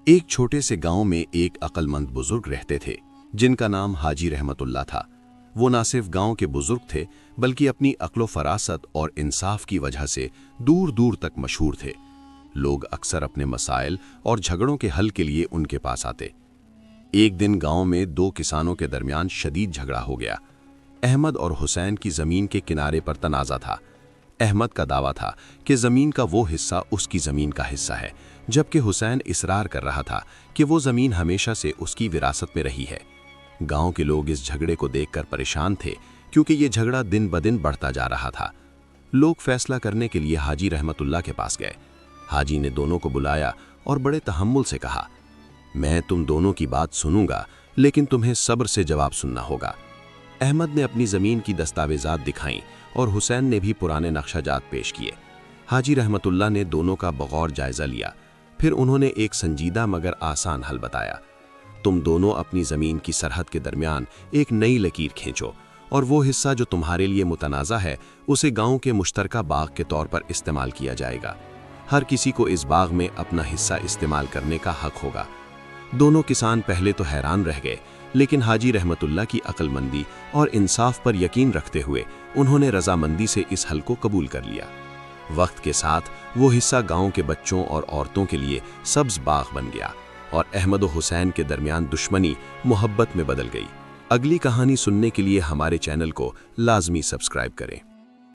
ایک چھوٹے سے گاؤں میں ایک عقلمند بزرگ رہتے تھے جن کا نام حاجی رحمت اللہ تھا۔ وہ نہ صرف گاؤں کے بزرگ تھے بلکہ اپنی عقل و فراست اور انصاف کی وجہ سے دور دور تک مشہور تھے۔ لوگ اکثر اپنے مسائل اور جھگڑوں کے حل کے لیے ان کے پاس آتے۔ ایک دن گاؤں میں دو کسانوں کے درمیان شدید جھگڑا ہو گیا۔ احمد اور حسین کی زمین کے کنارے پر تنازع تھا۔ احمد کا دعویٰ تھا کہ زمین کا وہ حصہ اس کی زمین کا حصہ ہے، جبکہ حسین اصرار کر رہا تھا کہ وہ زمین ہمیشہ سے اس کی وراثت میں رہی ہے۔ گاؤں کے لوگ اس جھگڑے کو دیکھ کر پریشان تھے کیونکہ یہ جھگڑا دن بدن بڑھتا جا رہا تھا۔ لوگ فیصلہ کرنے کے لیے حاجی رحمت اللہ کے پاس گئے۔ حاجی نے دونوں کو بلایا اور بڑے تحمل سے کہا، میں تم دونوں کی بات سنوں گا لیکن تمہیں صبر سے جواب سننا ہوگا۔ احمد نے اپنی زمین کی دستاویزات دکھائیں اور حسین نے بھی پرانے نقشہ جات پیش کیے۔ حاجی رحمت اللہ نے دونوں کا بغور جائزہ لیا، پھر انہوں نے ایک سنجیدہ مگر آسان حل بتایا۔ تم دونوں اپنی زمین کی سرحد کے درمیان ایک نئی لکیر کھینچو اور وہ حصہ جو تمہارے لیے متنازع ہے اسے گاؤں کے مشترکہ باغ کے طور پر استعمال کیا جائے گا۔ ہر کسی کو اس باغ میں اپنا حصہ استعمال کرنے کا حق ہوگا۔ دونوں کسان پہلے تو حیران رہ گئے، لیکن حاجی رحمت اللہ کی عقل مندی اور انصاف پر یقین رکھتے ہوئے انہوں نے رضامندی سے اس حل کو قبول کر لیا۔ وقت کے ساتھ وہ حصہ گاؤں کے بچوں اور عورتوں کے لیے سبز باغ بن گیا اور احمد و حسین کے درمیان دشمنی محبت میں بدل گئی۔ اگلی کہانی سننے کے لیے ہمارے چینل کو لازمی سبسکرائب کریں۔